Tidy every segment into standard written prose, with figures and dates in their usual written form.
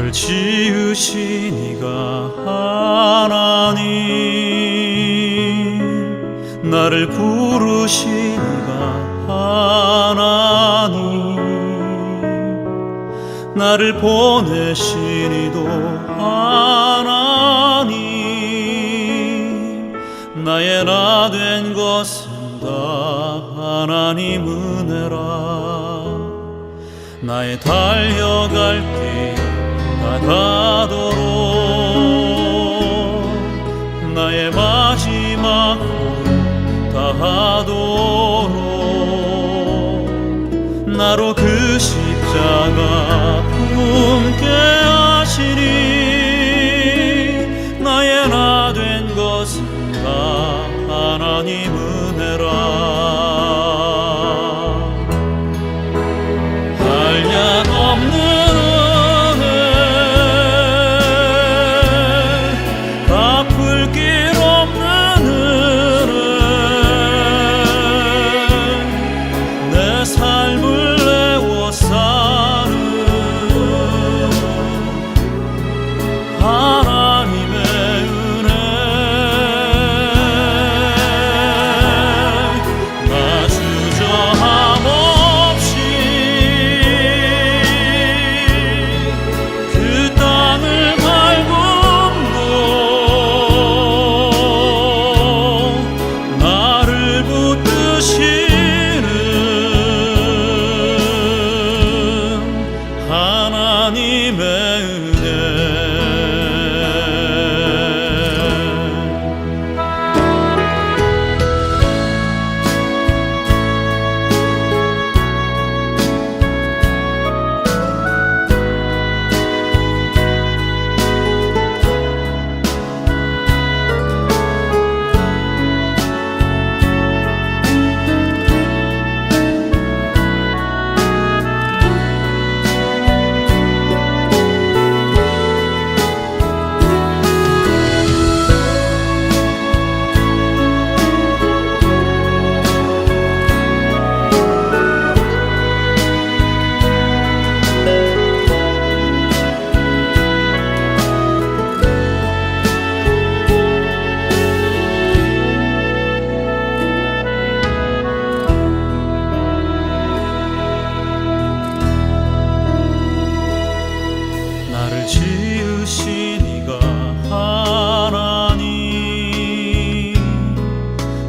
나를 지으신 이가 하나님, 나를 부르신 이가 하나님, 나를 보내신 이도 하나님, 나의 나 된 것은 다 하나님 은혜라. 나의 달려갈 길 다가도록, 나의 마지막 걸음 다하도록, 나로 그 십자가 품게 하시니, 나의 나 된 것은 다 하나님 은혜라.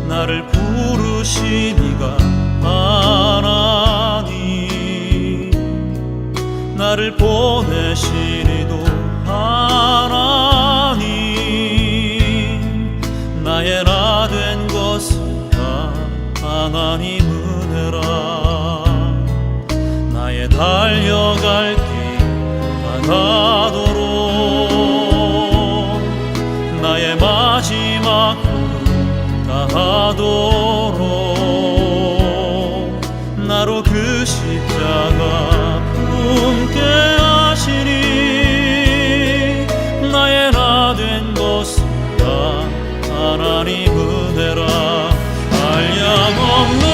나를 부르신 이가 하나님, 나를 보내신 이도 하나님, 나의 나 된 것은 다 하나님 은혜라. 나의 달려갈 길 다가도록, 나의 마지막 다하도록, 나로 그 십자가 품게 하시니, 나의 나 된 것은 다 하나님 은혜라. 한량없는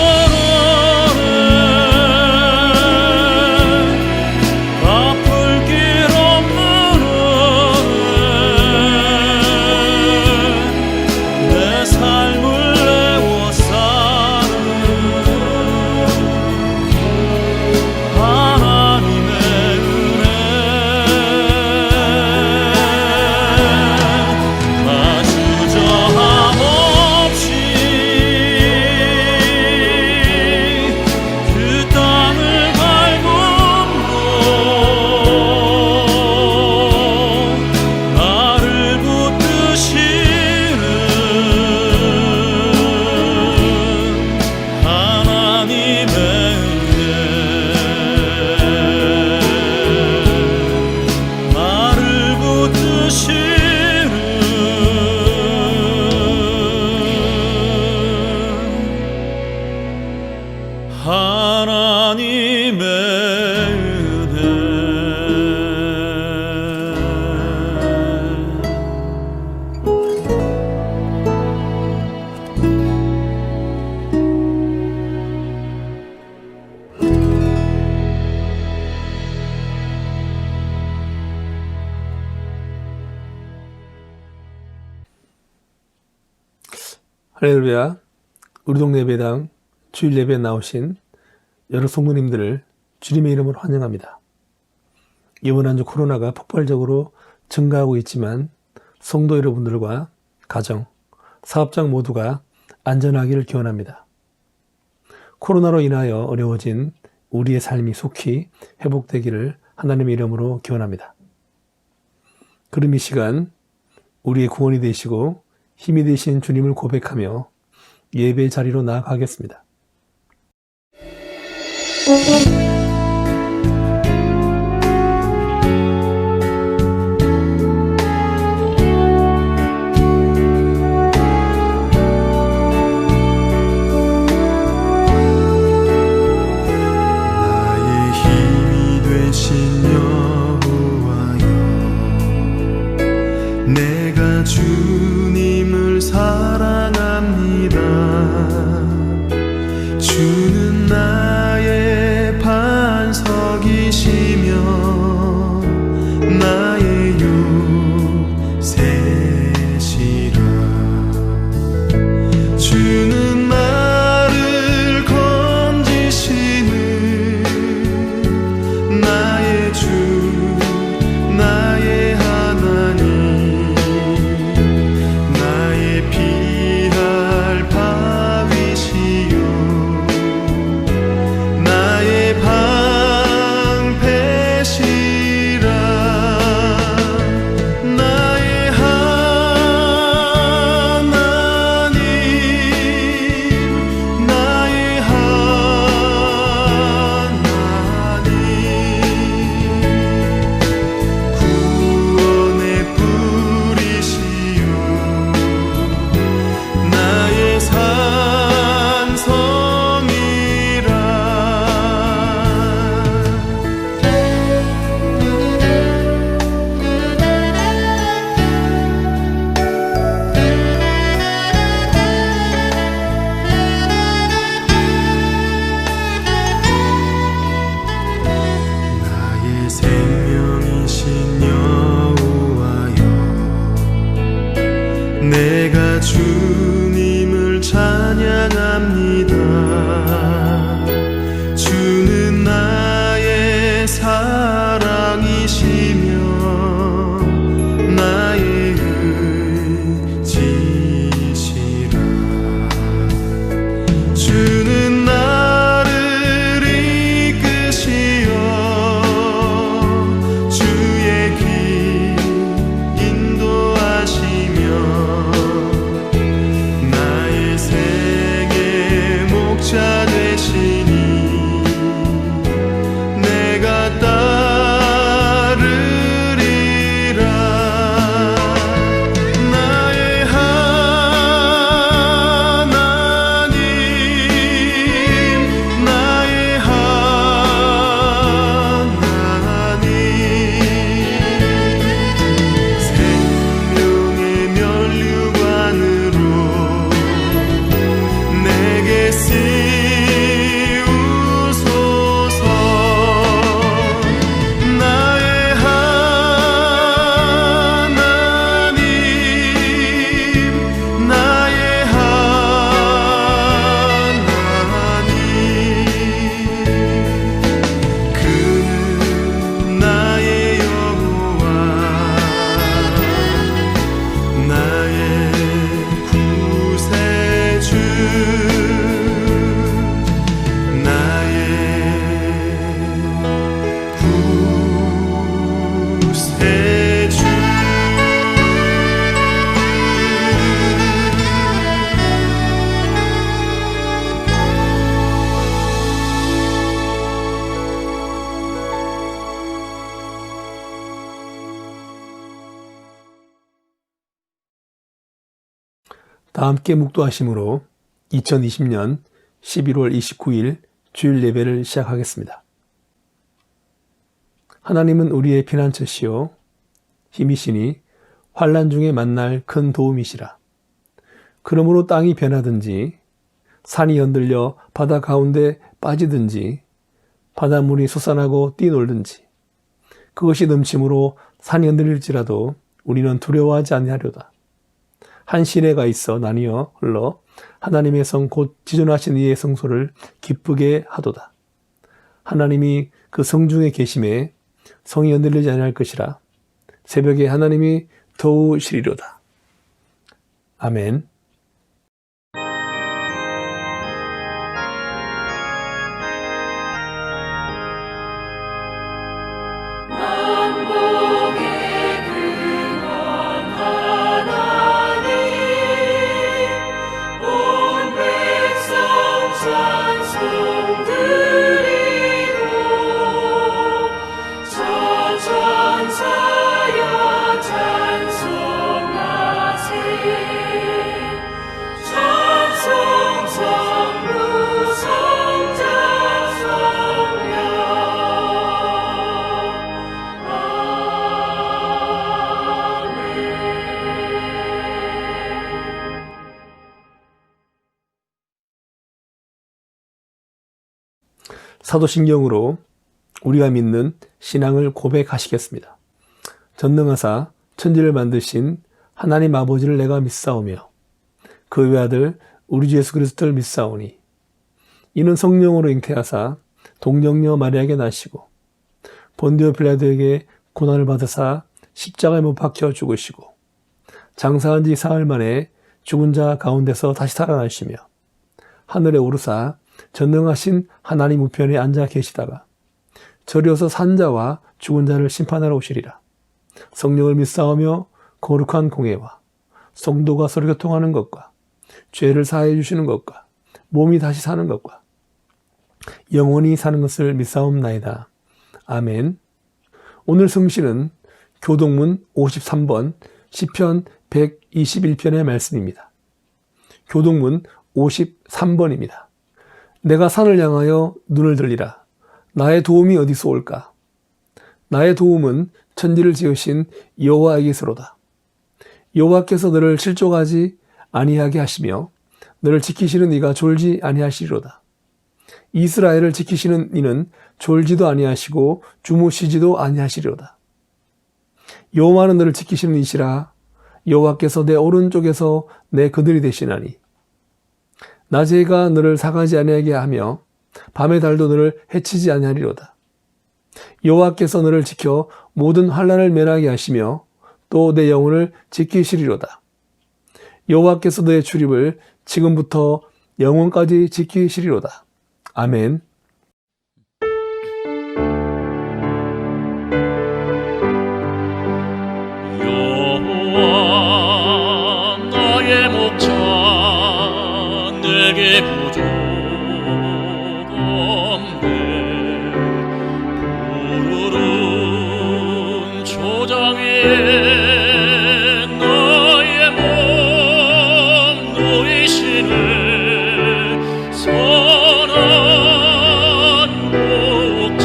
하나님의 은혜. 할렐루야. 우리 동네 예배당 주일 예배에 나오신 여러 성도님들을 주님의 이름으로 환영합니다. 이번 한 주 코로나가 폭발적으로 증가하고 있지만 성도 여러분들과 가정, 사업장 모두가 안전하기를 기원합니다. 코로나로 인하여 어려워진 우리의 삶이 속히 회복되기를 하나님의 이름으로 기원합니다. 그럼 이 시간 우리의 구원이 되시고 힘이 되신 주님을 고백하며 예배 자리로 나아가겠습니다. 나의 힘이 되신 여호와여, 내가 주님을 사랑합니다. 주는 나의 반석이시며 나의 요새시라. 주는 나를 건지시는 나의 주, 나의 하나님, 나의 피할 바위시요 나의 방패시라. 나의 하나님, 나의 하나님, 구원의 뿌리시요 나의 산성이라. 나의 생명이신 여호와여, 내가 주님을 찬양합니다. 주는 나의 사랑이시며 나의 의지시라. 주는 나를 이끄시어 주의 길 인도하시며 나의 생의 목자 되시니 내가 따르리라. 나의 하나님, 나의 하나님, 생명의 면류관으로 내게 씌우소서. 나의 하나님, 나의 하나님, 그는 나의 여호와, 나의 구세주, 나의 구세주. 다 함께 묵도하심으로 2020년 11월 29일 주일 예배를 시작하겠습니다. 하나님은 우리의 피난처시요 힘이시니 환난 중에 만날 큰 도움이시라. 그러므로 땅이 변하든지 산이 흔들려 바다 가운데 빠지든지 바닷물이 솟아나고 뛰놀든지 그것이 넘침으로 산이 흔들릴지라도 우리는 두려워하지 아니하려다. 한 시내가 있어 나뉘어 흘러 하나님의 성 곧 지존하신 이의 성소를 기쁘게 하도다. 하나님이 그 성중에 계심에 성이 흔들리지 아니할 것이라. 새벽에 하나님이 도우시리로다. 아멘. 사도신경으로 우리가 믿는 신앙을 고백하시겠습니다. 전능하사 천지를 만드신 하나님 아버지를 내가 믿사오며 그 외아들 우리 주 예수 그리스도를 믿사오니 이는 성령으로 잉태하사 동정녀 마리아에게 나시고 본디오 빌라도에게 고난을 받으사 십자가에 못 박혀 죽으시고 장사한 지 사흘 만에 죽은 자 가운데서 다시 살아나시며 하늘에 오르사 전능하신 하나님 우편에 앉아 계시다가 저리어서 산 자와 죽은 자를 심판하러 오시리라. 성령을 믿사오며 거룩한 공예와 성도가 서로 교통하는 것과 죄를 사해 주시는 것과 몸이 다시 사는 것과 영원히 사는 것을 믿사옵나이다. 아멘. 오늘 성실은 교동문 53번 시편 121편의 말씀입니다. 교동문 53번입니다. 내가 산을 향하여 눈을 들리라. 나의 도움이 어디서 올까? 나의 도움은 천지를 지으신 여호와에게서로다. 여호와께서 너를 실족하지 아니하게 하시며 너를 지키시는 이가 졸지 아니하시리로다. 이스라엘을 지키시는 이는 졸지도 아니하시고 주무시지도 아니하시리로다. 여호와는 너를 지키시는 이시라. 여호와께서 내 오른쪽에서 내 그늘이 되시나니 낮의 해가 너를 사가지 아니하게 하며 밤의 달도 너를 해치지 아니하리로다. 여호와께서 너를 지켜 모든 환난을 면하게 하시며 또 내 영혼을 지키시리로다. 여호와께서 너의 출입을 지금부터 영원까지 지키시리로다. 아멘. 여호와 나의 목자 내게 부족 없네. 푸르른 초장 위에 너의 몸 누이시네. 선한 목자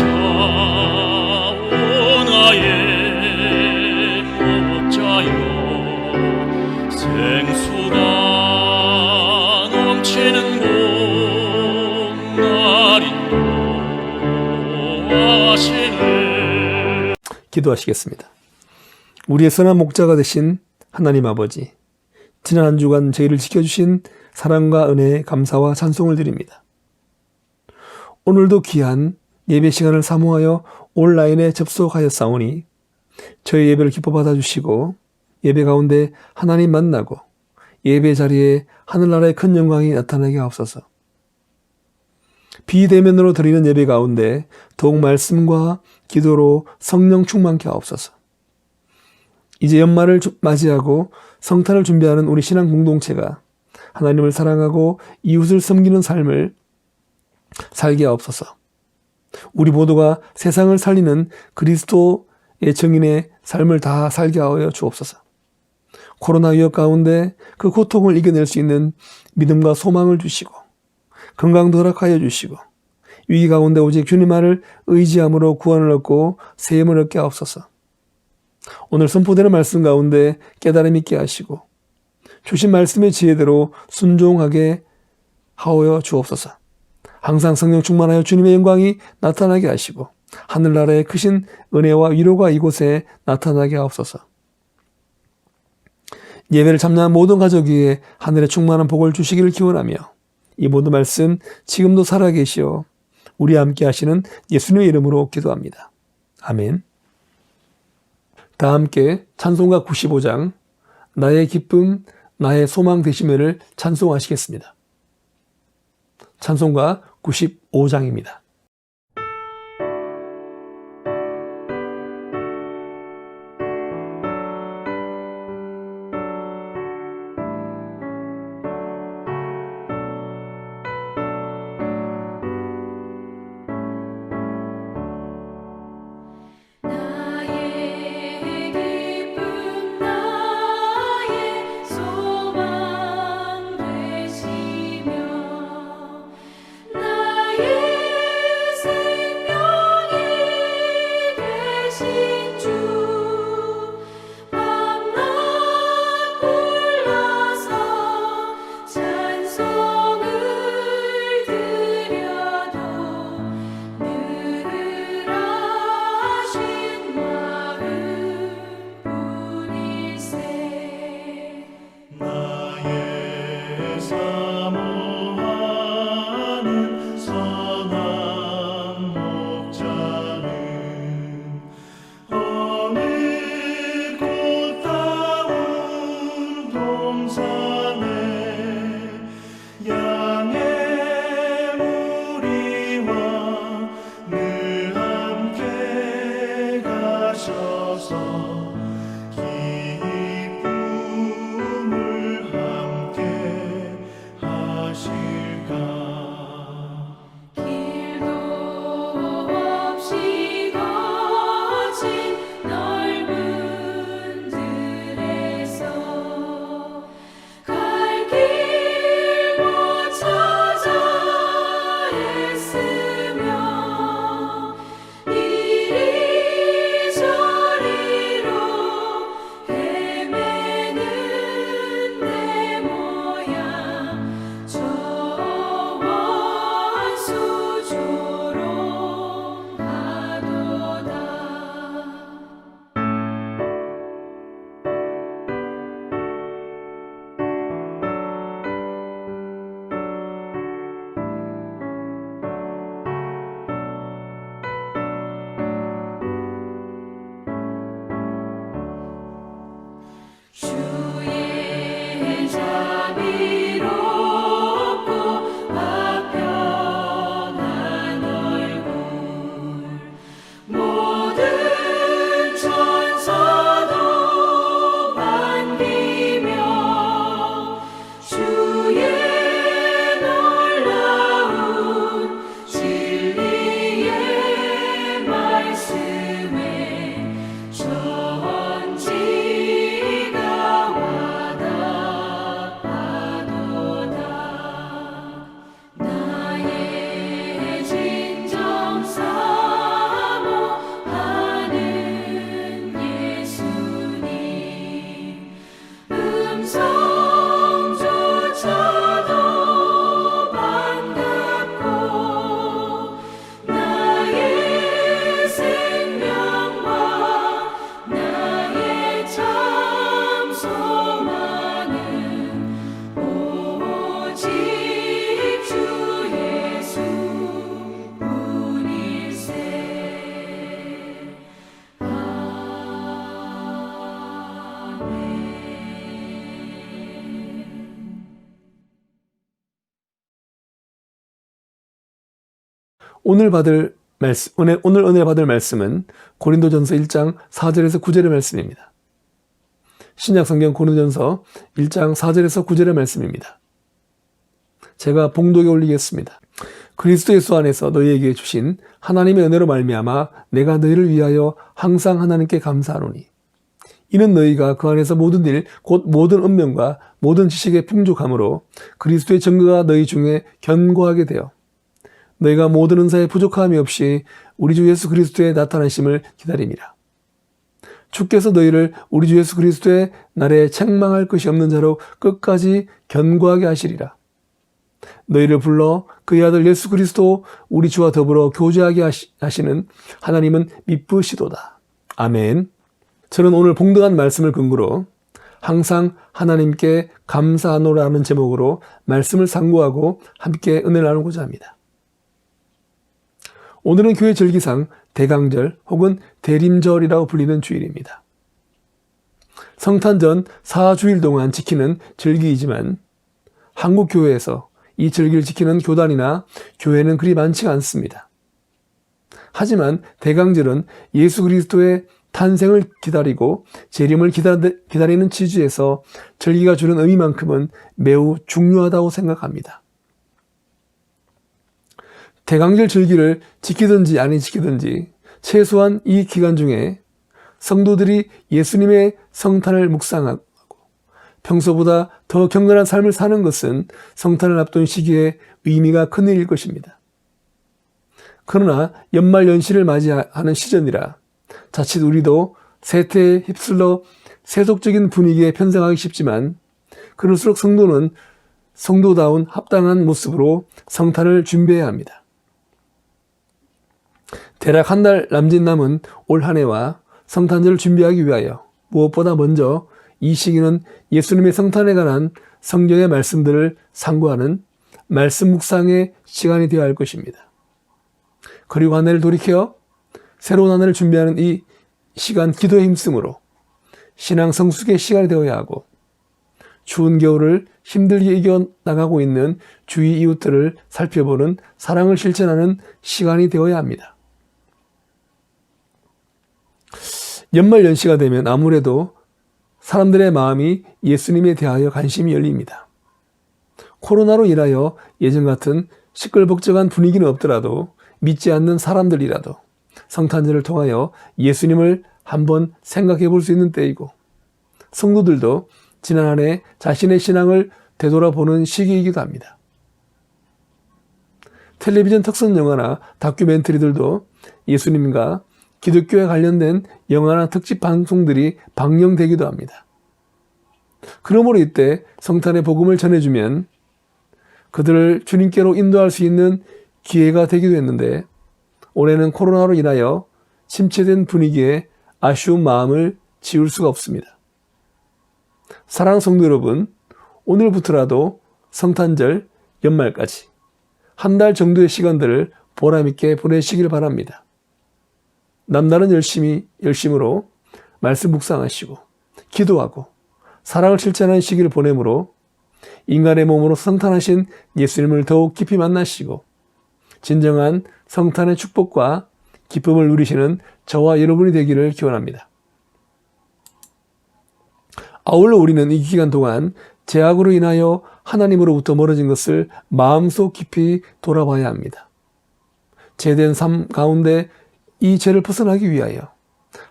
오 나의 목자여 생수가 넘치는 곳 날 인도하시네. 기도하시겠습니다. 우리의 선한 목자가 되신 하나님 아버지, 지난 한 주간 저희를 지켜주신 사랑과 은혜에 감사와 찬송을 드립니다. 오늘도 귀한 예배 시간을 사모하여 온라인에 접속하였사오니 저희 예배를 기뻐 받아주시고 예배 가운데 하나님 만나고 예배 자리에 하늘나라의 큰 영광이 나타나게 하옵소서. 비대면으로 드리는 예배 가운데 더욱 말씀과 기도로 성령 충만케 하옵소서. 이제 연말을 맞이하고 성탄을 준비하는 우리 신앙 공동체가 하나님을 사랑하고 이웃을 섬기는 삶을 살게 하옵소서. 우리 모두가 세상을 살리는 그리스도의 증인의 삶을 다 살게 하여 주옵소서. 코로나 위협 가운데 그 고통을 이겨낼 수 있는 믿음과 소망을 주시고 건강도 허락하여 주시고 위기 가운데 오직 주님만을 의지함으로 구원을 얻고 세임을 얻게 하옵소서. 오늘 선포되는 말씀 가운데 깨달음 있게 하시고 주신 말씀의 지혜대로 순종하게 하여 주옵소서. 항상 성령 충만하여 주님의 영광이 나타나게 하시고 하늘나라의 크신 은혜와 위로가 이곳에 나타나게 하옵소서. 예배를 참여한 모든 가족 위에 하늘의 충만한 복을 주시기를 기원하며 이 모든 말씀 지금도 살아계시어 우리와 함께 하시는 예수님의 이름으로 기도합니다. 아멘. 다 함께 찬송가 95장 나의 기쁨 나의 소망 되심을 찬송하시겠습니다. 찬송가 95장입니다. 오늘 은혜 받을 말씀은 고린도전서 1장 4절에서 9절의 말씀입니다. 신약성경 고린도전서 1장 4절에서 9절의 말씀입니다. 제가 봉독에 올리겠습니다. 그리스도 예수 안에서 너희에게 주신 하나님의 은혜로 말미암아 내가 너희를 위하여 항상 하나님께 감사하노니 이는 너희가 그 안에서 모든 일 곧 모든 은명과 모든 지식에 풍족함으로 그리스도의 증거가 너희 중에 견고하게 되어 너희가 모든 은사에 부족함이 없이 우리 주 예수 그리스도의 나타나심을 기다림이라. 주께서 너희를 우리 주 예수 그리스도의 날에 책망할 것이 없는 자로 끝까지 견고하게 하시리라. 너희를 불러 그의 아들 예수 그리스도 우리 주와 더불어 교제하게 하시는 하나님은 미쁘시도다. 아멘. 저는 오늘 봉독한 말씀을 근거로 항상 하나님께 감사하노라는 제목으로 말씀을 상고하고 함께 은혜를 나누고자 합니다. 오늘은 교회 절기상 대강절 혹은 대림절이라고 불리는 주일입니다. 성탄 전 4주일 동안 지키는 절기이지만 한국 교회에서 이 절기를 지키는 교단이나 교회는 그리 많지가 않습니다. 하지만 대강절은 예수 그리스도의 탄생을 기다리고 재림을 기다리는 취지에서 절기가 주는 의미만큼은 매우 중요하다고 생각합니다. 대강절 절기를 지키든지 아니 지키든지 최소한 이 기간 중에 성도들이 예수님의 성탄을 묵상하고 평소보다 더 경건한 삶을 사는 것은 성탄을 앞둔 시기에 의미가 큰 일일 것입니다. 그러나 연말 연시를 맞이하는 시즌이라 자칫 우리도 세태에 휩쓸려 세속적인 분위기에 편승하기 쉽지만 그럴수록 성도는 성도다운 합당한 모습으로 성탄을 준비해야 합니다. 대략 한 달 남짓 남은 올 한 해와 성탄절을 준비하기 위하여 무엇보다 먼저 이 시기는 예수님의 성탄에 관한 성경의 말씀들을 상고하는 말씀 묵상의 시간이 되어야 할 것입니다. 그리고 한 해를 돌이켜 새로운 한 해를 준비하는 이 시간 기도의 힘쓰므로 신앙 성숙의 시간이 되어야 하고 추운 겨울을 힘들게 이겨나가고 있는 주위 이웃들을 살펴보는 사랑을 실천하는 시간이 되어야 합니다. 연말 연시가 되면 아무래도 사람들의 마음이 예수님에 대하여 관심이 열립니다. 코로나로 인하여 예전 같은 시끌벅적한 분위기는 없더라도 믿지 않는 사람들이라도 성탄절을 통하여 예수님을 한번 생각해 볼 수 있는 때이고 성도들도 지난 한 해 자신의 신앙을 되돌아보는 시기이기도 합니다. 텔레비전 특선 영화나 다큐멘터리들도 예수님과 기독교에 관련된 영화나 특집 방송들이 방영되기도 합니다. 그러므로 이때 성탄의 복음을 전해주면 그들을 주님께로 인도할 수 있는 기회가 되기도 했는데 올해는 코로나로 인하여 침체된 분위기에 아쉬운 마음을 지울 수가 없습니다. 사랑하는 성도 여러분, 오늘부터라도 성탄절, 연말까지 한 달 정도의 시간들을 보람있게 보내시길 바랍니다. 남다른 열심으로 말씀 묵상하시고 기도하고 사랑을 실천하는 시기를 보내므로 인간의 몸으로 성탄하신 예수님을 더욱 깊이 만나시고 진정한 성탄의 축복과 기쁨을 누리시는 저와 여러분이 되기를 기원합니다. 아울러 우리는 이 기간 동안 죄악으로 인하여 하나님으로부터 멀어진 것을 마음속 깊이 돌아봐야 합니다. 죄된 삶 가운데 이 죄를 벗어나기 위하여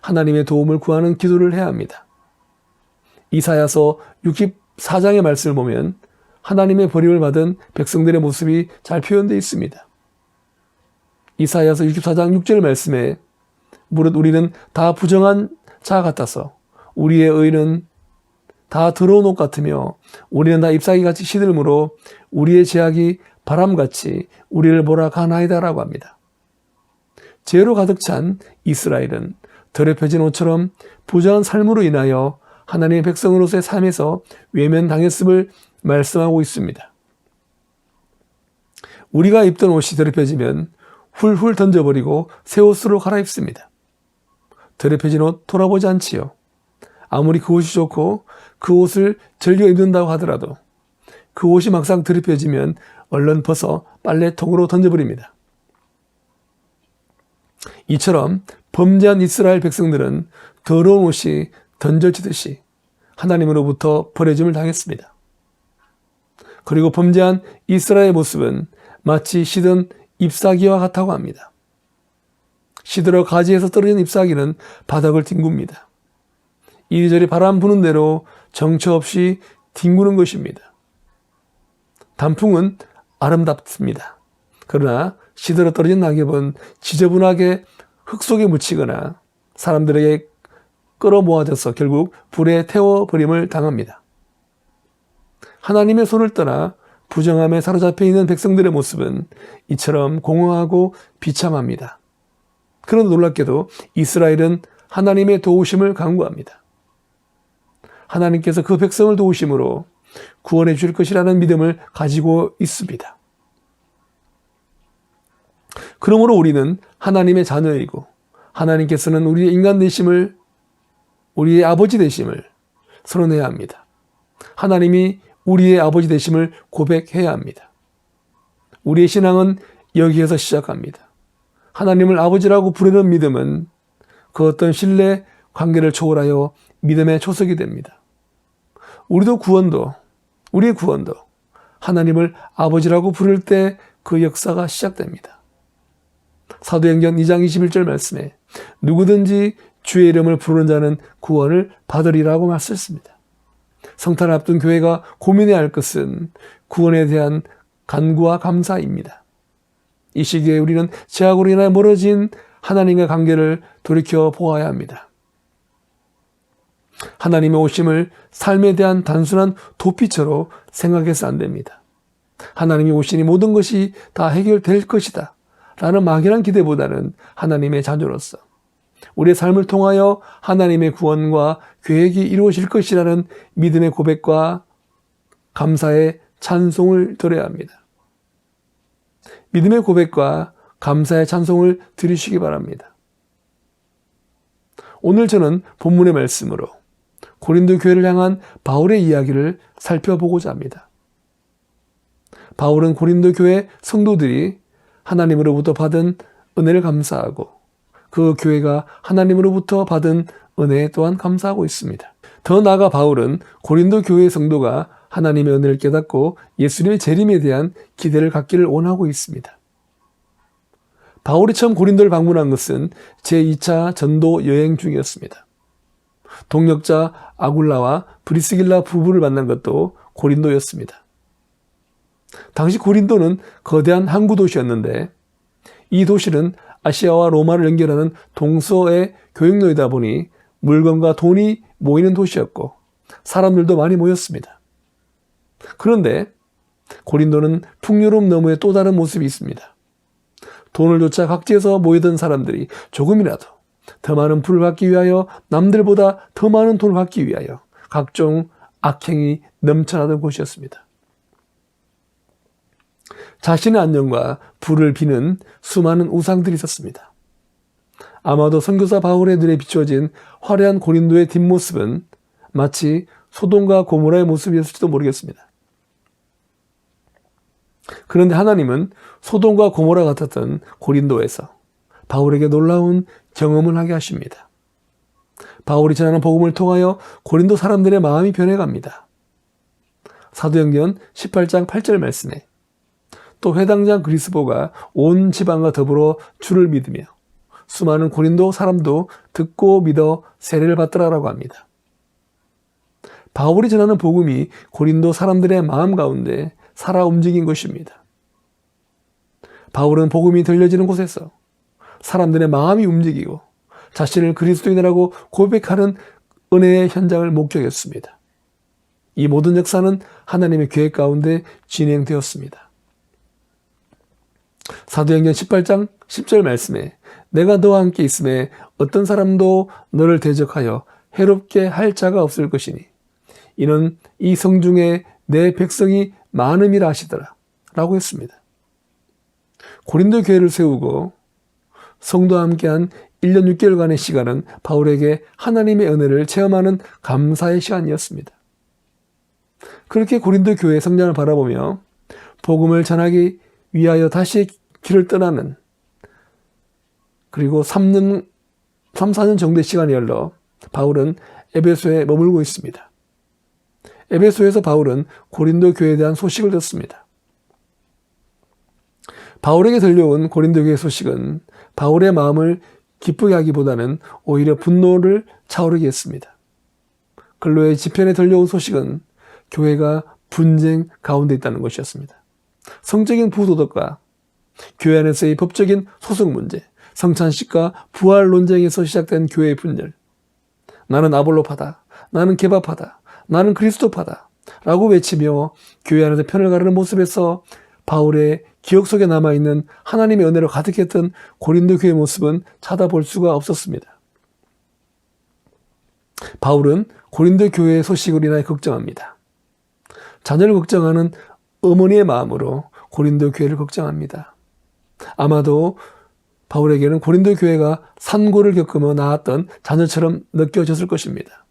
하나님의 도움을 구하는 기도를 해야 합니다. 이사야서 64장의 말씀을 보면 하나님의 버림을 받은 백성들의 모습이 잘 표현되어 있습니다. 이사야서 64장 6절 말씀에 무릇 우리는 다 부정한 자 같아서 우리의 의는 다 더러운 옷 같으며 우리는 다 잎사귀같이 시들므로 우리의 죄악이 바람같이 우리를 몰아가나이다 라고 합니다. 죄로 가득 찬 이스라엘은 더럽혀진 옷처럼 부정한 삶으로 인하여 하나님의 백성으로서의 삶에서 외면당했음을 말씀하고 있습니다. 우리가 입던 옷이 더럽혀지면 훌훌 던져버리고 새 옷으로 갈아입습니다. 더럽혀진 옷 돌아보지 않지요. 아무리 그 옷이 좋고 그 옷을 즐겨 입는다고 하더라도 그 옷이 막상 더럽혀지면 얼른 벗어 빨래통으로 던져버립니다. 이처럼 범죄한 이스라엘 백성들은 더러운 옷이 던져지듯이 하나님으로부터 버려짐을 당했습니다. 그리고 범죄한 이스라엘의 모습은 마치 시든 잎사귀와 같다고 합니다. 시들어 가지에서 떨어진 잎사귀는 바닥을 뒹굽니다. 이리저리 바람 부는 대로 정처 없이 뒹구는 것입니다. 단풍은 아름답습니다. 그러나 시들어 떨어진 낙엽은 지저분하게 흙 속에 묻히거나 사람들에게 끌어모아져서 결국 불에 태워버림을 당합니다. 하나님의 손을 떠나 부정함에 사로잡혀 있는 백성들의 모습은 이처럼 공허하고 비참합니다. 그런데 놀랍게도 이스라엘은 하나님의 도우심을 간구합니다. 하나님께서 그 백성을 도우심으로 구원해 주실 것이라는 믿음을 가지고 있습니다. 그러므로 우리는 하나님의 자녀이고 하나님께서는 우리의 인간 되심을, 우리의 아버지 되심을 선언해야 합니다. 하나님이 우리의 아버지 되심을 고백해야 합니다. 우리의 신앙은 여기에서 시작합니다. 하나님을 아버지라고 부르는 믿음은 그 어떤 신뢰 관계를 초월하여 믿음의 초석이 됩니다. 우리의 구원도 하나님을 아버지라고 부를 때 그 역사가 시작됩니다. 사도행전 2장 21절 말씀에 누구든지 주의 이름을 부르는 자는 구원을 받으리라고 말씀했습니다. 성탄을 앞둔 교회가 고민해야 할 것은 구원에 대한 간구와 감사입니다. 이 시기에 우리는 죄악으로 인하여 멀어진 하나님과의 관계를 돌이켜 보아야 합니다. 하나님의 오심을 삶에 대한 단순한 도피처로 생각해서 안 됩니다. 하나님이 오시니 모든 것이 다 해결될 것이다 라는 막연한 기대보다는 하나님의 자녀로서 우리의 삶을 통하여 하나님의 구원과 계획이 이루어질 것이라는 믿음의 고백과 감사의 찬송을 드려야 합니다. 믿음의 고백과 감사의 찬송을 드리시기 바랍니다. 오늘 저는 본문의 말씀으로 고린도 교회를 향한 바울의 이야기를 살펴보고자 합니다. 바울은 고린도 교회 성도들이 하나님으로부터 받은 은혜를 감사하고 그 교회가 하나님으로부터 받은 은혜에 또한 감사하고 있습니다. 더 나아가 바울은 고린도 교회 성도가 하나님의 은혜를 깨닫고 예수님의 재림에 대한 기대를 갖기를 원하고 있습니다. 바울이 처음 고린도를 방문한 것은 제2차 전도 여행 중이었습니다. 동역자 아굴라와 브리스길라 부부를 만난 것도 고린도였습니다. 당시 고린도는 거대한 항구 도시였는데 이 도시는 아시아와 로마를 연결하는 동서의 교역로이다 보니 물건과 돈이 모이는 도시였고 사람들도 많이 모였습니다. 그런데 고린도는 풍요로움 너머에 또 다른 모습이 있습니다. 돈을 쫓아 각지에서 모이던 사람들이 조금이라도 더 많은 부를 받기 위하여 남들보다 더 많은 돈을 받기 위하여 각종 악행이 넘쳐나던 곳이었습니다. 자신의 안녕과 부를 비는 수많은 우상들이 있었습니다. 아마도 선교사 바울의 눈에 비추어진 화려한 고린도의 뒷모습은 마치 소돔과 고모라의 모습이었을지도 모르겠습니다. 그런데 하나님은 소돔과 고모라 같았던 고린도에서 바울에게 놀라운 경험을 하게 하십니다. 바울이 전하는 복음을 통하여 고린도 사람들의 마음이 변해갑니다. 사도행전 18장 8절 말씀에 또 회당장 그리스보가 온 지방과 더불어 주를 믿으며 수많은 고린도 사람도 듣고 믿어 세례를 받더라라고 합니다. 바울이 전하는 복음이 고린도 사람들의 마음 가운데 살아 움직인 것입니다. 바울은 복음이 들려지는 곳에서 사람들의 마음이 움직이고 자신을 그리스도인이라고 고백하는 은혜의 현장을 목격했습니다. 이 모든 역사는 하나님의 계획 가운데 진행되었습니다. 사도행전 18장 10절 말씀에 내가 너와 함께 있음에 어떤 사람도 너를 대적하여 해롭게 할 자가 없을 것이니 이는 이 성중에 내 백성이 많음이라 하시더라 라고 했습니다. 고린도 교회를 세우고 성도와 함께한 1년 6개월간의 시간은 바울에게 하나님의 은혜를 체험하는 감사의 시간이었습니다. 그렇게 고린도 교회의 성장을 바라보며 복음을 전하기 위하여 다시 길을 떠나는 그리고 3, 4년 정도의 시간이 흘러 바울은 에베소에 머물고 있습니다. 에베소에서 바울은 고린도 교회에 대한 소식을 듣습니다. 바울에게 들려온 고린도 교회 소식은 바울의 마음을 기쁘게 하기보다는 오히려 분노를 차오르게 했습니다. 근로의 지편에 들려온 소식은 교회가 분쟁 가운데 있다는 것이었습니다. 성적인 부도덕과 교회 안에서의 법적인 소송 문제, 성찬식과 부활 논쟁에서 시작된 교회의 분열, 나는 아볼로파다, 나는 게바파다, 나는 그리스도파다 라고 외치며 교회 안에서 편을 가르는 모습에서 바울의 기억 속에 남아있는 하나님의 은혜로 가득했던 고린도 교회의 모습은 찾아볼 수가 없었습니다. 바울은 고린도 교회의 소식을 인하여 걱정합니다. 자녀를 걱정하는 어머니의 마음으로 고린도 교회를 걱정합니다. 아마도 바울에게는 고린도 교회가 산고를 겪으며 낳았던 자녀처럼 느껴졌을 것입니다.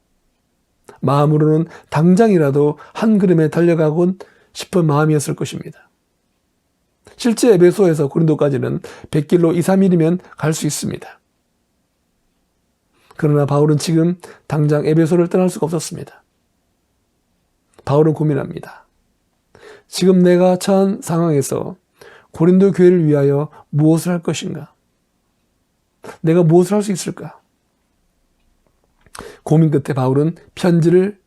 마음으로는 당장이라도 한 걸음에 달려가곤 싶은 마음이었을 것입니다. 실제 에베소에서 고린도까지는 100길로 2, 3일이면 갈 수 있습니다. 그러나 바울은 지금 당장 에베소를 떠날 수가 없었습니다. 바울은 고민합니다. 지금 내가 처한 상황에서 고린도 교회를 위하여 무엇을 할 것인가? 내가 무엇을 할 수 있을까? 고민 끝에 바울은 편지를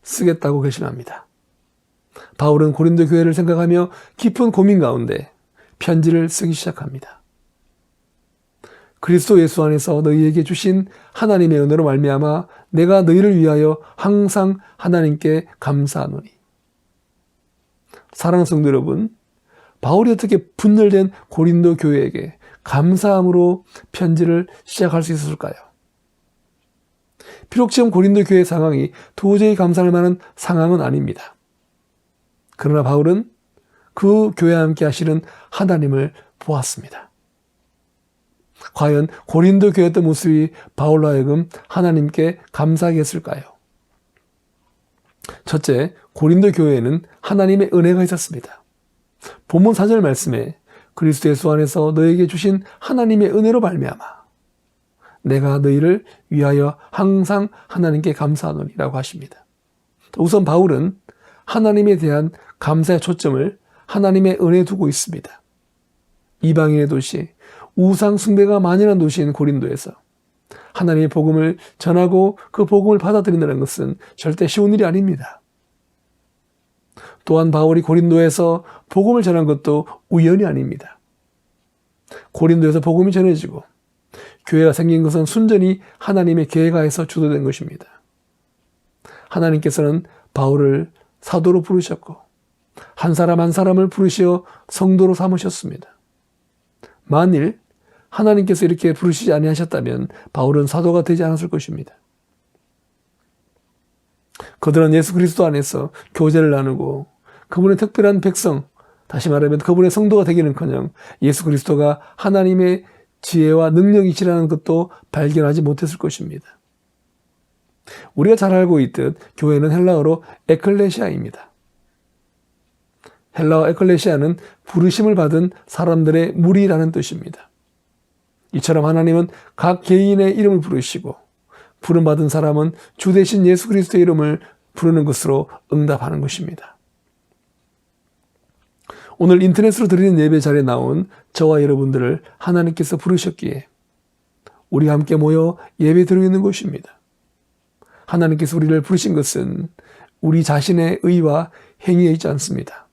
쓰겠다고 결심합니다. 바울은 고린도 교회를 생각하며 깊은 고민 가운데 편지를 쓰기 시작합니다. 그리스도 예수 안에서 너희에게 주신 하나님의 은혜로 말미암아 내가 너희를 위하여 항상 하나님께 감사하노니. 사랑하는 성도 여러분, 바울이 어떻게 분열된 고린도 교회에게 감사함으로 편지를 시작할 수 있었을까요? 비록 지금 고린도 교회 상황이 도저히 감사할 만한 상황은 아닙니다. 그러나 바울은 그 교회와 함께 하시는 하나님을 보았습니다. 과연 고린도 교회였던 모습이 바울로 하여금 하나님께 감사하게 했을까요? 첫째, 고린도 교회에는 하나님의 은혜가 있었습니다. 본문 4절 말씀에 그리스도 예수 안에서 너에게 주신 하나님의 은혜로 말미암아 내가 너희를 위하여 항상 하나님께 감사하노니라고 하십니다. 우선 바울은 하나님에 대한 감사의 초점을 하나님의 은혜에 두고 있습니다. 이방인의 도시, 우상 숭배가 만연한 도시인 고린도에서 하나님의 복음을 전하고 그 복음을 받아들인다는 것은 절대 쉬운 일이 아닙니다. 또한 바울이 고린도에서 복음을 전한 것도 우연이 아닙니다. 고린도에서 복음이 전해지고 교회가 생긴 것은 순전히 하나님의 계획하에서 주도된 것입니다. 하나님께서는 바울을 사도로 부르셨고 한 사람 한 사람을 부르시어 성도로 삼으셨습니다. 만일 하나님께서 이렇게 부르시지 아니하셨다면 바울은 사도가 되지 않았을 것입니다. 그들은 예수 그리스도 안에서 교제를 나누고 그분의 특별한 백성, 다시 말하면 그분의 성도가 되기는커녕 예수 그리스도가 하나님의 지혜와 능력이시라는 것도 발견하지 못했을 것입니다. 우리가 잘 알고 있듯 교회는 헬라어로 에클레시아입니다. 헬라어 에클레시아는 부르심을 받은 사람들의 무리라는 뜻입니다. 이처럼 하나님은 각 개인의 이름을 부르시고 부름받은 사람은 주 대신 예수 그리스도의 이름을 부르는 것으로 응답하는 것입니다. 오늘 인터넷으로 드리는 예배 자리에 나온 저와 여러분들을 하나님께서 부르셨기에 우리와 함께 모여 예배 드리고 있는 것입니다. 하나님께서 우리를 부르신 것은 우리 자신의 의와 행위에 있지 않습니다.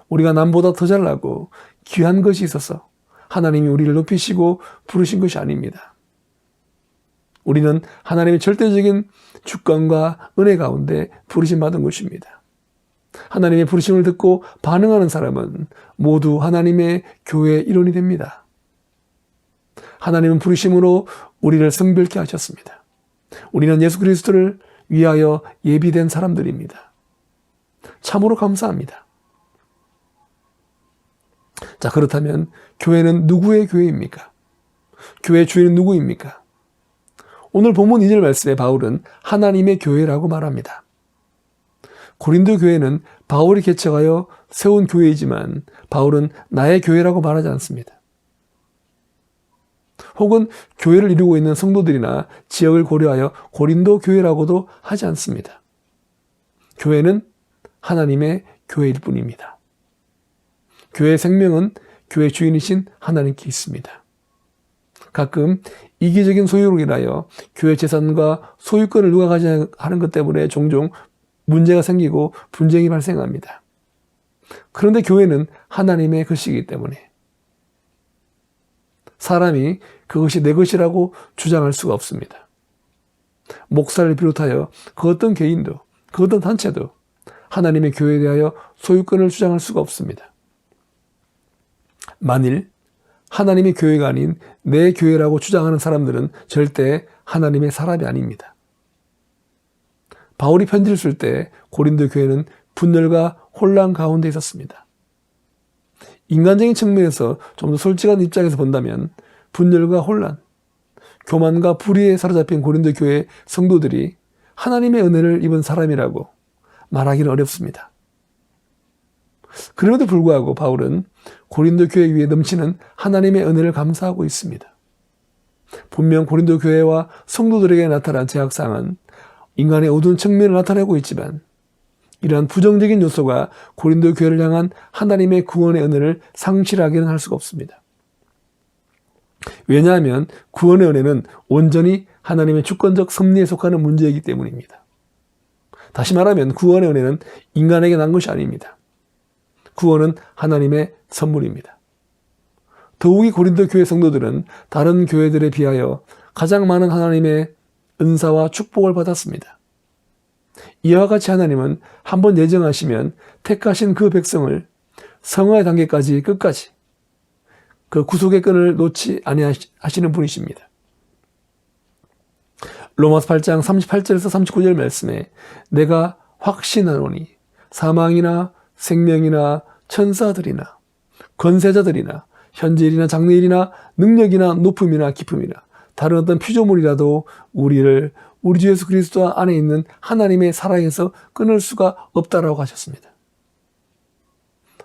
우리가 남보다 더 잘나고 귀한 것이 있어서 하나님이 우리를 높이시고 부르신 것이 아닙니다. 우리는 하나님의 절대적인 주권과 은혜 가운데 부르심 받은 것입니다. 하나님의 부르심을 듣고 반응하는 사람은 모두 하나님의 교회의 일원이 됩니다. 하나님은 부르심으로 우리를 성별케 하셨습니다. 우리는 예수 그리스도를 위하여 예비된 사람들입니다. 참으로 감사합니다. 자, 그렇다면 교회는 누구의 교회입니까? 교회의 주인은 누구입니까? 오늘 본문 2절 말씀에 바울은 하나님의 교회라고 말합니다. 고린도 교회는 바울이 개척하여 세운 교회이지만 바울은 나의 교회라고 말하지 않습니다. 혹은 교회를 이루고 있는 성도들이나 지역을 고려하여 고린도 교회라고도 하지 않습니다. 교회는 하나님의 교회일 뿐입니다. 교회의 생명은 교회 주인이신 하나님께 있습니다. 가끔 이기적인 소유로 인하여 교회 재산과 소유권을 누가 가져가는 것 때문에 종종 문제가 생기고 분쟁이 발생합니다. 그런데 교회는 하나님의 것이기 때문에 사람이 그것이 내 것이라고 주장할 수가 없습니다. 목사를 비롯하여 그 어떤 개인도 그 어떤 단체도 하나님의 교회에 대하여 소유권을 주장할 수가 없습니다. 만일 하나님의 교회가 아닌 내 교회라고 주장하는 사람들은 절대 하나님의 사람이 아닙니다. 바울이 편지를 쓸 때 고린도 교회는 분열과 혼란 가운데 있었습니다. 인간적인 측면에서 좀 더 솔직한 입장에서 본다면 분열과 혼란, 교만과 불의에 사로잡힌 고린도 교회 성도들이 하나님의 은혜를 입은 사람이라고 말하기는 어렵습니다. 그럼에도 불구하고 바울은 고린도 교회 위에 넘치는 하나님의 은혜를 감사하고 있습니다. 분명 고린도 교회와 성도들에게 나타난 제약상은 인간의 어두운 측면을 나타내고 있지만 이러한 부정적인 요소가 고린도 교회를 향한 하나님의 구원의 은혜를 상실하게는 할 수가 없습니다. 왜냐하면 구원의 은혜는 온전히 하나님의 주권적 섭리에 속하는 문제이기 때문입니다. 다시 말하면 구원의 은혜는 인간에게 난 것이 아닙니다. 구원은 하나님의 선물입니다. 더욱이 고린도 교회 성도들은 다른 교회들에 비하여 가장 많은 하나님의 은사와 축복을 받았습니다. 이와 같이 하나님은 한번 예정하시면 택하신 그 백성을 성화의 단계까지 끝까지 그 구속의 끈을 놓지 아니하시는 분이십니다. 로마서 8장 38절에서 39절 말씀에 내가 확신하노니 사망이나 생명이나 천사들이나 권세자들이나 현재일이나 장래일이나 능력이나 높음이나 깊음이나 다른 어떤 피조물이라도 우리를 우리 주 예수 그리스도 안에 있는 하나님의 사랑에서 끊을 수가 없다라고 하셨습니다.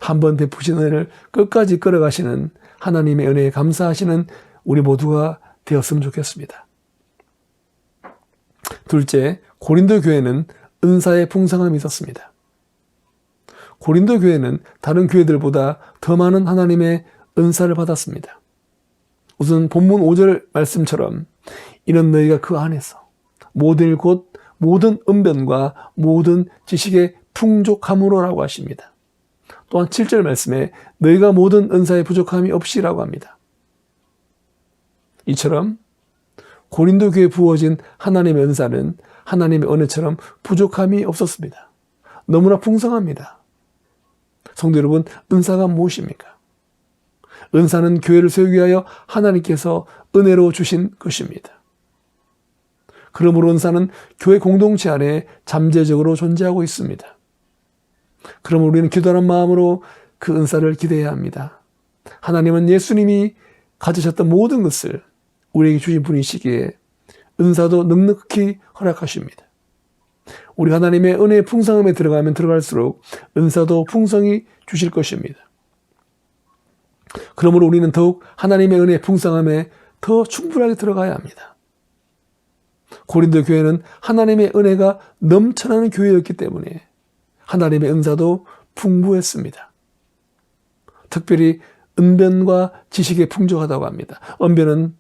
한번 베푸신 은혜를 끝까지 끌어가시는 하나님의 은혜에 감사하시는 우리 모두가 되었으면 좋겠습니다. 둘째, 고린도 교회는 은사의 풍성함이 있었습니다. 고린도 교회는 다른 교회들보다 더 많은 하나님의 은사를 받았습니다. 우선 본문 5절 말씀처럼 이는 너희가 그 안에서 모든 일 곧 모든 언변과 모든 지식의 풍족함으로라고 하십니다. 또한 7절 말씀에 너희가 모든 은사에 부족함이 없이라고 합니다. 이처럼 고린도 교회에 부어진 하나님의 은사는 하나님의 은혜처럼 부족함이 없었습니다. 너무나 풍성합니다. 성도 여러분, 은사가 무엇입니까? 은사는 교회를 세우기 위하여 하나님께서 은혜로 주신 것입니다. 그러므로 은사는 교회 공동체 안에 잠재적으로 존재하고 있습니다. 그러므로 우리는 기도하는 마음으로 그 은사를 기대해야 합니다. 하나님은 예수님이 가지셨던 모든 것을 우리에게 주신 분이시기에 은사도 넉넉히 허락하십니다. 우리 하나님의 은혜의 풍성함에 들어가면 들어갈수록 은사도 풍성히 주실 것입니다. 그러므로 우리는 더욱 하나님의 은혜의 풍성함에 더 충분하게 들어가야 합니다. 고린도 교회는 하나님의 은혜가 넘쳐나는 교회였기 때문에 하나님의 은사도 풍부했습니다. 특별히 은변과 지식에 풍족하다고 합니다. 언변은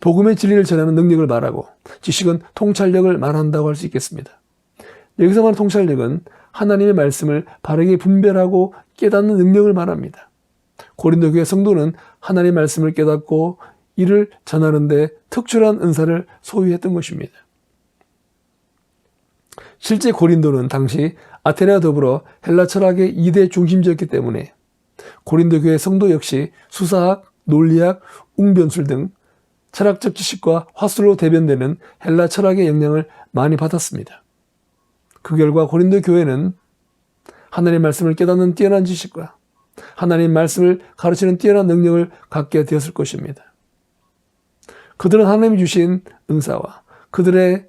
복음의 진리를 전하는 능력을 말하고 지식은 통찰력을 말한다고 할 수 있겠습니다. 여기서 말하는 통찰력은 하나님의 말씀을 바르게 분별하고 깨닫는 능력을 말합니다. 고린도 교회 성도는 하나님의 말씀을 깨닫고 이를 전하는 데 특출한 은사를 소유했던 것입니다. 실제 고린도는 당시 아테네와 더불어 헬라 철학의 2대 중심지였기 때문에 고린도 교회 성도 역시 수사학, 논리학, 웅변술 등 철학적 지식과 화술로 대변되는 헬라 철학의 영향을 많이 받았습니다. 그 결과 고린도 교회는 하나님의 말씀을 깨닫는 뛰어난 지식과 하나님의 말씀을 가르치는 뛰어난 능력을 갖게 되었을 것입니다. 그들은 하나님이 주신 은사와 그들의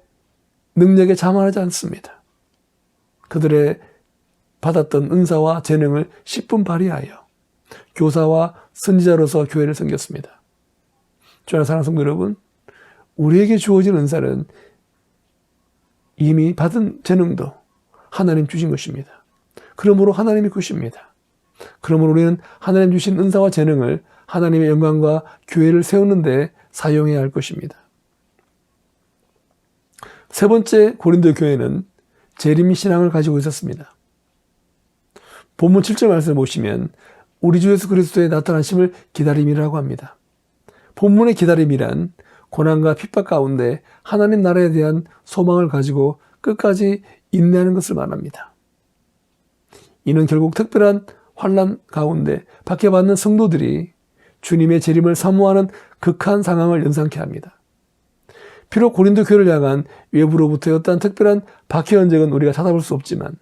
능력에 자만하지 않습니다. 그들의 받았던 은사와 재능을 10분 발휘하여 교사와 선지자로서 교회를 섬겼습니다. 주의 사랑하는 성도 여러분, 우리에게 주어진 은사는 이미 받은 재능도 하나님 주신 것입니다. 그러므로 하나님이 것입니다. 그러므로 우리는 하나님 주신 은사와 재능을 하나님의 영광과 교회를 세우는 데 사용해야 할 것입니다. 세 번째, 고린도 교회는 재림 신앙을 가지고 있었습니다. 본문 7절 말씀을 보시면 우리 주 예수 그리스도의 나타나심을 기다림이라고 합니다. 본문의 기다림이란 고난과 핍박 가운데 하나님 나라에 대한 소망을 가지고 끝까지 인내하는 것을 말합니다. 이는 결국 특별한 환난 가운데 박해받는 성도들이 주님의 재림을 사모하는 극한 상황을 연상케 합니다. 비록 고린도 교회를 향한 외부로부터의 어떤 특별한 박해 언쟁은 우리가 찾아볼 수 없지만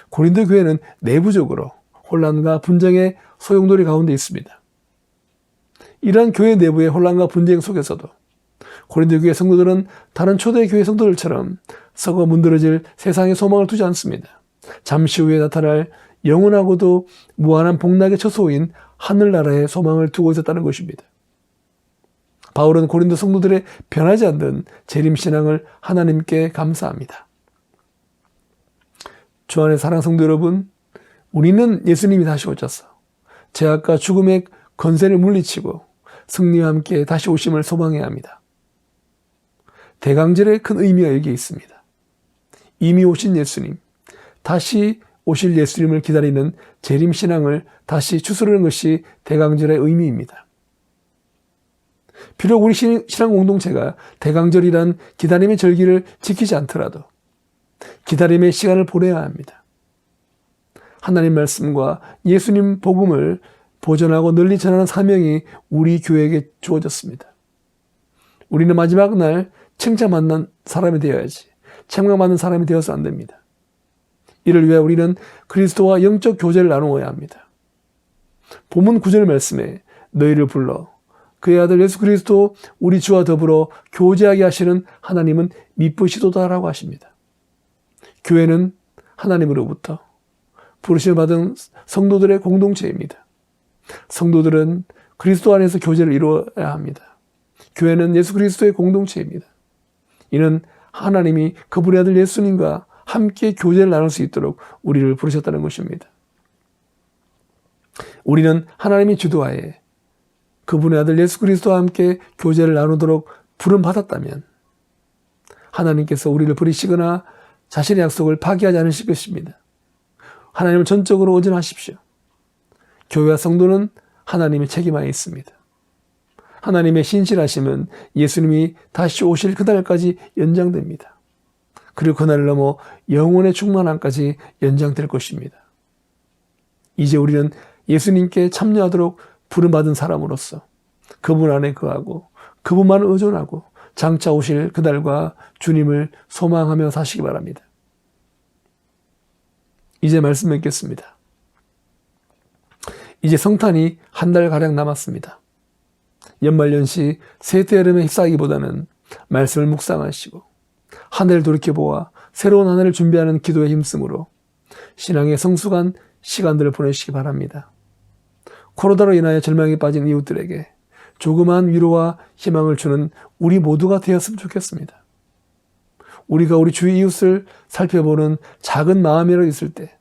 고린도 교회는 내부적으로 혼란과 분쟁의 소용돌이 가운데 있습니다. 이러한 교회 내부의 혼란과 분쟁 속에서도 고린도 교회 성도들은 다른 초대 교회 성도들처럼 썩어 문드러질 세상에 소망을 두지 않습니다. 잠시 후에 나타날 영원하고도 무한한 복락의 처소인 하늘나라에 소망을 두고 있었다는 것입니다. 바울은 고린도 성도들의 변하지 않는 재림신앙을 하나님께 감사합니다. 주 안의 사랑 성도 여러분, 우리는 예수님이 다시 오셔서 죄악과 죽음의 권세를 물리치고 승리와 함께 다시 오심을 소망해야 합니다. 대강절의 큰 의미가 여기에 있습니다. 이미 오신 예수님, 다시 오실 예수님을 기다리는 재림신앙을 다시 추스르는 것이 대강절의 의미입니다. 비록 우리 신앙 공동체가 대강절이란 기다림의 절기를 지키지 않더라도 기다림의 시간을 보내야 합니다. 하나님 말씀과 예수님 복음을 보존하고 널리 전하는 사명이 우리 교회에게 주어졌습니다. 우리는 마지막 날 칭찬받는 사람이 되어야지 책망받는 사람이 되어서 안 됩니다. 이를 위해 우리는 그리스도와 영적 교제를 나누어야 합니다. 본문 9절 말씀에 너희를 불러 그의 아들 예수 그리스도 우리 주와 더불어 교제하게 하시는 하나님은 미쁘시도다라고 하십니다. 교회는 하나님으로부터 부르심을 받은 성도들의 공동체입니다. 성도들은 그리스도 안에서 교제를 이루어야 합니다. 교회는 예수 그리스도의 공동체입니다. 이는 하나님이 그분의 아들 예수님과 함께 교제를 나눌 수 있도록 우리를 부르셨다는 것입니다. 우리는 하나님의 주도하에 그분의 아들 예수 그리스도와 함께 교제를 나누도록 부름받았다면 하나님께서 우리를 버리시거나 자신의 약속을 파기하지 않으실 것입니다. 하나님을 전적으로 의존하십시오. 교회와 성도는 하나님의 책임하에 있습니다. 하나님의 신실하심은 예수님이 다시 오실 그날까지 연장됩니다. 그리고 그날을 넘어 영혼의 충만함까지 연장될 것입니다. 이제 우리는 예수님께 참여하도록 부름받은 사람으로서 그분 안에 거하고 그분만 의존하고 장차 오실 그날과 주님을 소망하며 사시기 바랍니다. 이제 말씀 맺겠습니다. 이제 성탄이 한 달가량 남았습니다. 연말연시 세대 여름에 휩싸이기보다는 말씀을 묵상하시고 한 해를 돌이켜보아 새로운 한 해를 준비하는 기도에 힘쓰므로 신앙의 성숙한 시간들을 보내시기 바랍니다. 코로나로 인하여 절망에 빠진 이웃들에게 조그마한 위로와 희망을 주는 우리 모두가 되었으면 좋겠습니다. 우리가 우리 주위 이웃을 살펴보는 작은 마음이라도 있을 때,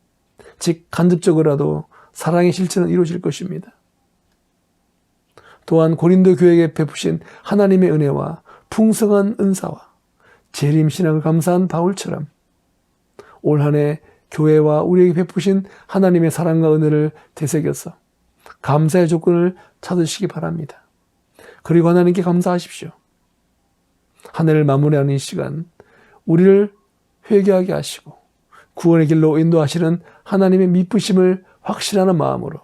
즉 간접적으로라도 사랑의 실천은 이루어질 것입니다. 또한 고린도 교회에게 베푸신 하나님의 은혜와 풍성한 은사와 재림신앙을 감사한 바울처럼 올 한 해 교회와 우리에게 베푸신 하나님의 사랑과 은혜를 되새겨서 감사의 조건을 찾으시기 바랍니다. 그리고 하나님께 감사하십시오. 한 해를 마무리하는 이 시간 우리를 회개하게 하시고 구원의 길로 인도하시는 하나님의 미쁘심을 확신하는 마음으로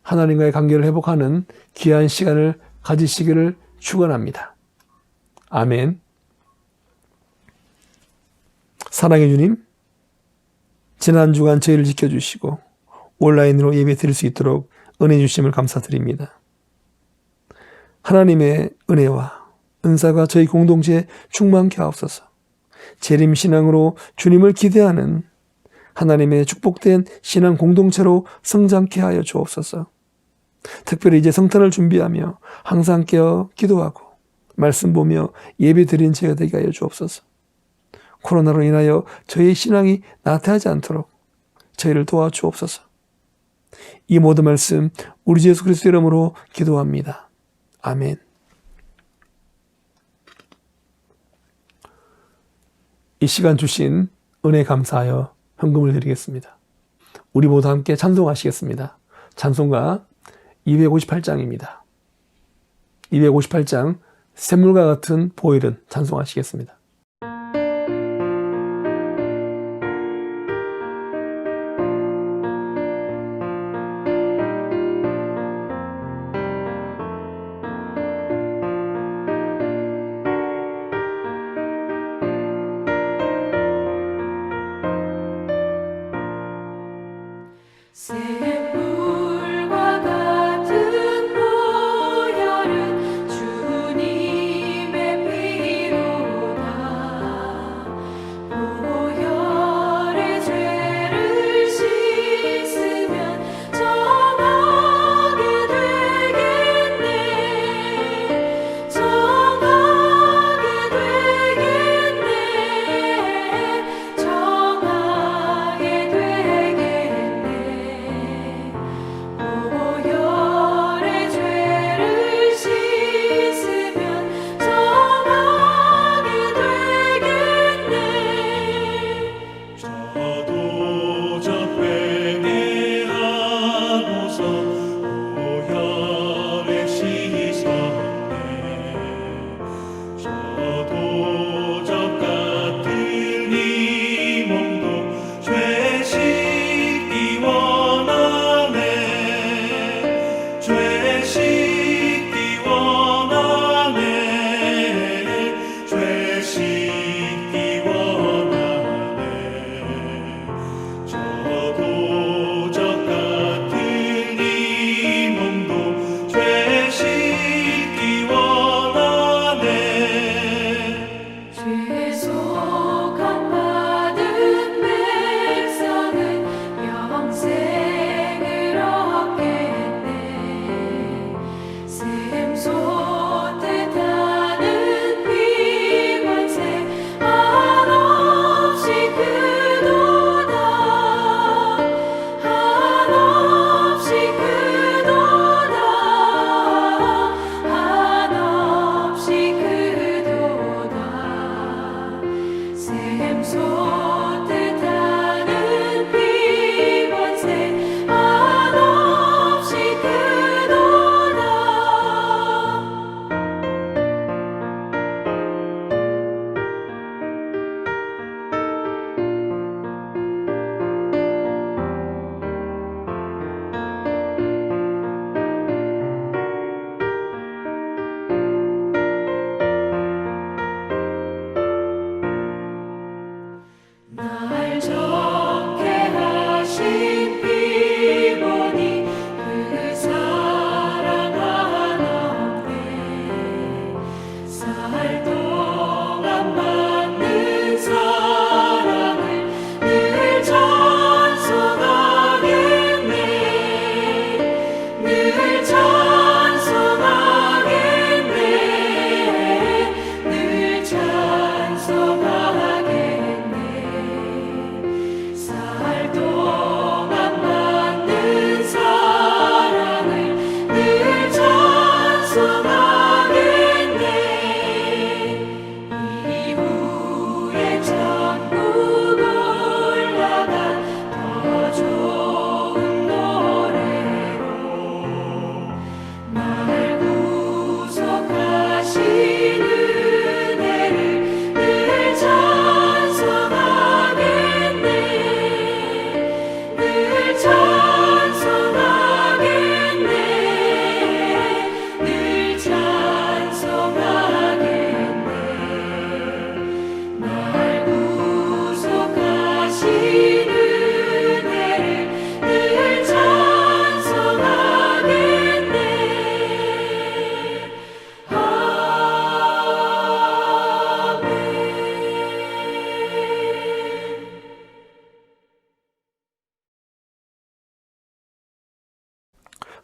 하나님과의 관계를 회복하는 귀한 시간을 가지시기를 축원합니다. 아멘. 사랑의 주님, 지난 주간 저희를 지켜주시고 온라인으로 예배 드릴 수 있도록 은혜 주심을 감사드립니다. 하나님의 은혜와 은사가 저희 공동체에 충만케 하옵소서. 재림신앙으로 주님을 기대하는 하나님의 축복된 신앙 공동체로 성장케 하여 주옵소서. 특별히 이제 성탄을 준비하며 항상 깨어 기도하고 말씀 보며 예배 드리는 저희가 되게 하여 주옵소서. 코로나로 인하여 저희의 신앙이 나태하지 않도록 저희를 도와주옵소서. 이 모든 말씀 우리 주 예수 그리스도 이름으로 기도합니다. 아멘. 이 시간 주신 은혜 감사하여 헌금을 드리겠습니다. 우리 모두 함께 찬송하시겠습니다. 찬송가 258장입니다. 258장 샘물과 같은 보혈은 찬송하시겠습니다.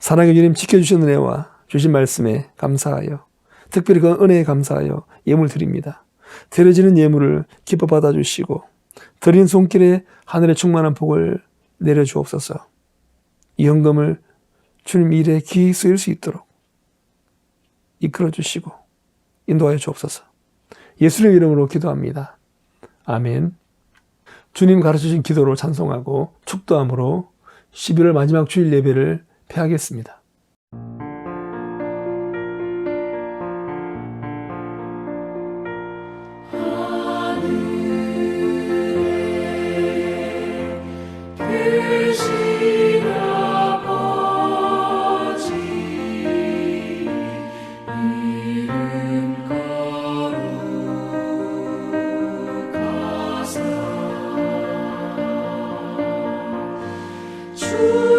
사랑의 주님 지켜주신 은혜와 주신 말씀에 감사하여 특별히 그 은혜에 감사하여 예물 드립니다. 드려지는 예물을 기뻐 받아주시고 드린 손길에 하늘의 충만한 복을 내려주옵소서. 이 헌금을 주님 일에 기히 쓰일 수 있도록 이끌어 주시고 인도하여 주옵소서. 예수님 이름으로 기도합니다. 아멘. 주님 가르쳐주신 기도로 찬송하고 축도함으로 11월 마지막 주일 예배를 폐하겠습니다.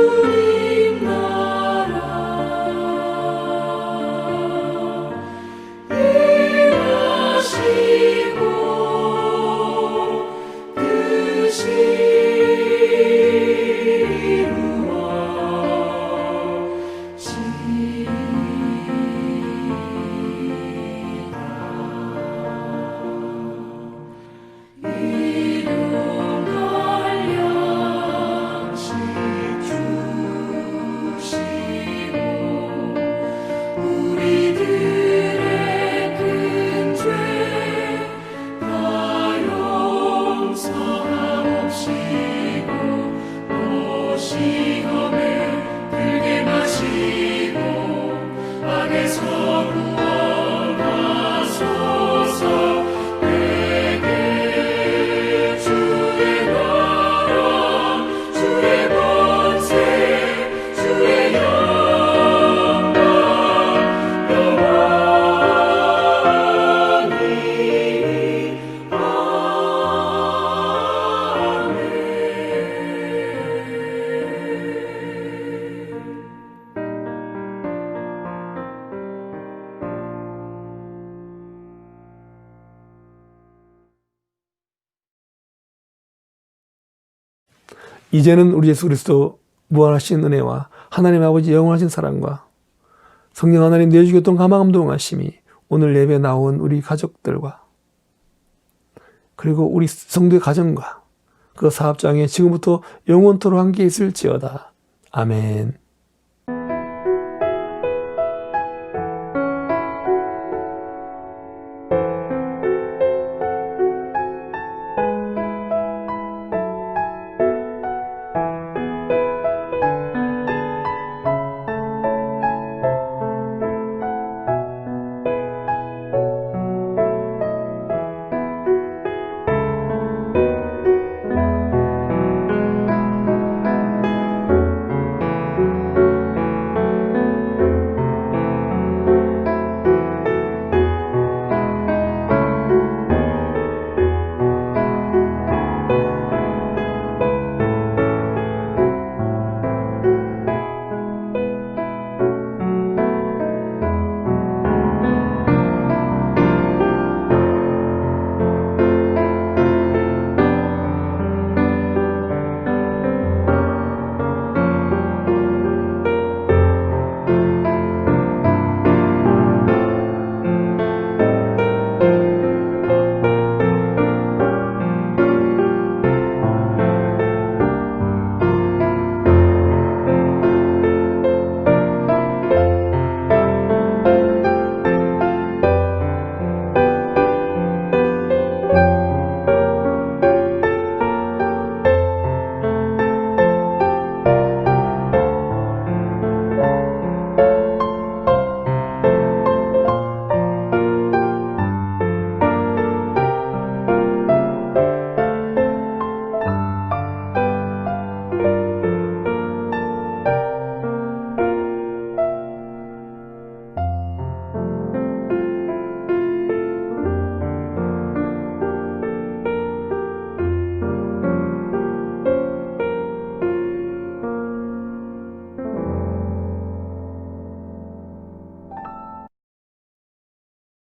주님 나라 일하시고 뜻이 시험에 들게 마시고 악에서 구원하소서. 내게 주의 나라 주의 권세 주의 영광 영원히 이제는 우리 예수 그리스도 무한하신 은혜와 하나님 아버지 영원하신 사랑과 성령 하나님 내주셨던 가망함 동하심이 오늘 예배 나온 우리 가족들과 그리고 우리 성도의 가정과 그 사업장에 지금부터 영원토록 함께 있을지어다. 아멘.